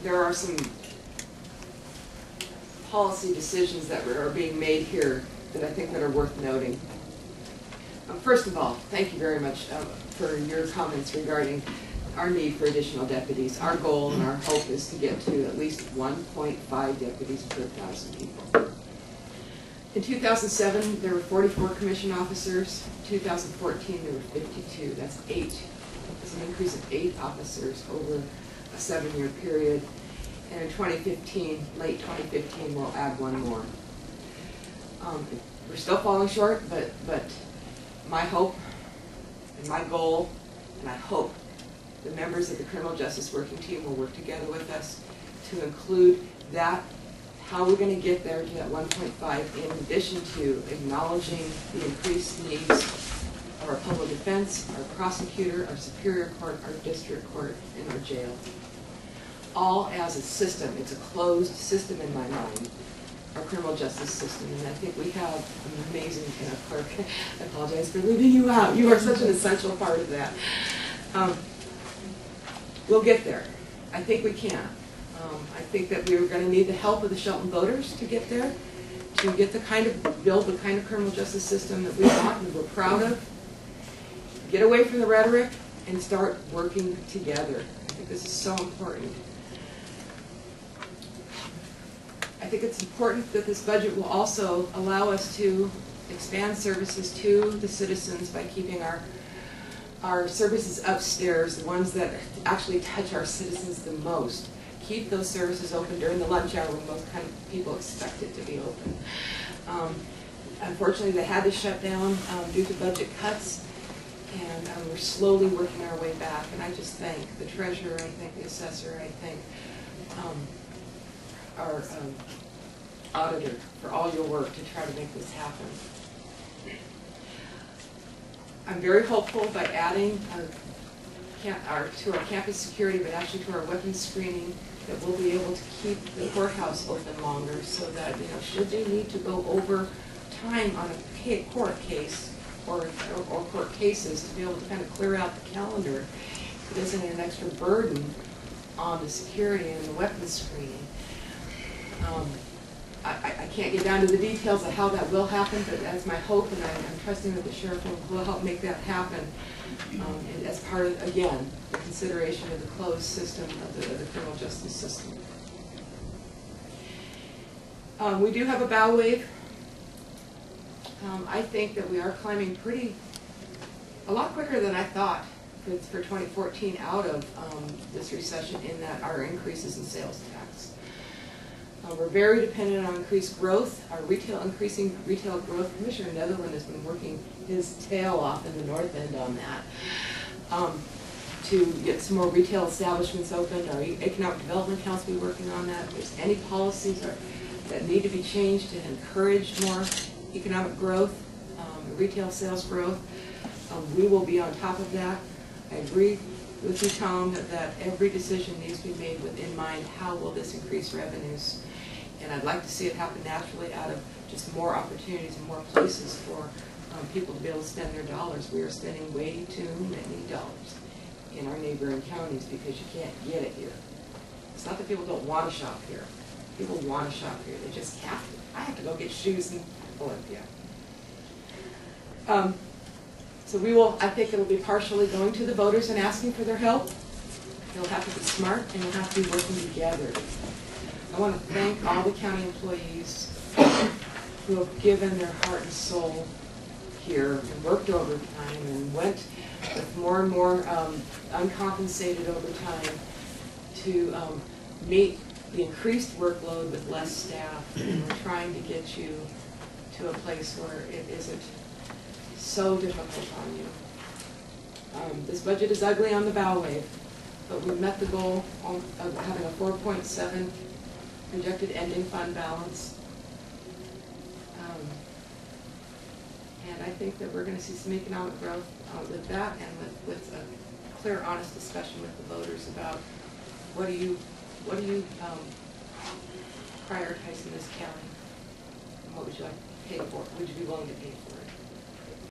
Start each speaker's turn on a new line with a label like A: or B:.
A: there are some policy decisions that are being made here that I think that are worth noting. First of all, thank you very much for your comments regarding our need for additional deputies. Our goal and our hope is to get to at least 1.5 deputies per 1,000 people. In 2007, there were 44 commission officers. 2014, there were 52. That's 8. That's an increase of 8 officers over a 7-year period. And in 2015, late 2015, we'll add 1 more. We're still falling short, but my hope and my goal, and I hope the members of the Criminal Justice Working Team will work together with us to include that, how we're going to get there to that 1.5, in addition to acknowledging the increased needs of our public defense, our prosecutor, our superior court, our district court, and our jail. All as a system. It's a closed system in my mind, our criminal justice system, and I think we have an amazing clerk. I apologize for leaving you out. You are such an essential part of that. We'll get there. I think we can. I think that we're going to need the help of the Shelton voters to get there, to get build the kind of criminal justice system that we want and we're proud of. Get away from the rhetoric and start working together. I think this is so important. I think it's important that this budget will also allow us to expand services to the citizens by keeping our services upstairs, the ones that actually touch our citizens the most. Keep those services open during the lunch hour when most kind of people expect it to be open. Unfortunately, they had to shut down due to budget cuts, and we're slowly working our way back. And I just thank the treasurer, I thank the assessor, I thank our auditor for all your work to try to make this happen. I'm very hopeful by adding to our campus security, but actually to our weapons screening, that we'll be able to keep the courthouse open longer, so that, you know, should they need to go over time on a court case or court cases, to be able to kind of clear out the calendar, it isn't an extra burden on the security and the weapons screening. I can't get down to the details of how that will happen, but that's my hope, and I'm trusting that the sheriff will help make that happen as part of, again, the consideration of the closed system of the criminal justice system. We do have a bow wave. I think that we are climbing a lot quicker than I thought for 2014 out of this recession, in that our increases in sales tax. We're very dependent on increased growth. Our increasing retail growth. Commissioner Netherland has been working his tail off in the North End on that, to get some more retail establishments opened. Our Economic Development Council will be working on that. If there's any policies that need to be changed to encourage more economic growth, retail sales growth, we will be on top of that. I agree with you, Tom, that every decision needs to be made with in mind, how will this increase revenues? And I'd like to see it happen naturally out of just more opportunities and more places for people to be able to spend their dollars. We are spending way too many dollars in our neighboring counties because you can't get it here. It's not that people don't want to shop here. People want to shop here. They just have to. I have to go get shoes in Olympia. So we will, I think it'll be partially going to the voters and asking for their help. You'll have to be smart, and you'll have to be working together. I want to thank all the county employees who have given their heart and soul here and worked overtime and went with more and more uncompensated overtime to meet the increased workload with less staff. And we're trying to get you to a place where it isn't so difficult on you. This budget is ugly on the bow wave, but we met the goal of having a 4.7 projected ending fund balance. And I think that we're going to see some economic growth with that, and with a clear, honest discussion with the voters about what do you prioritize in this county, and what would you like to pay for? Would you be willing to pay for it?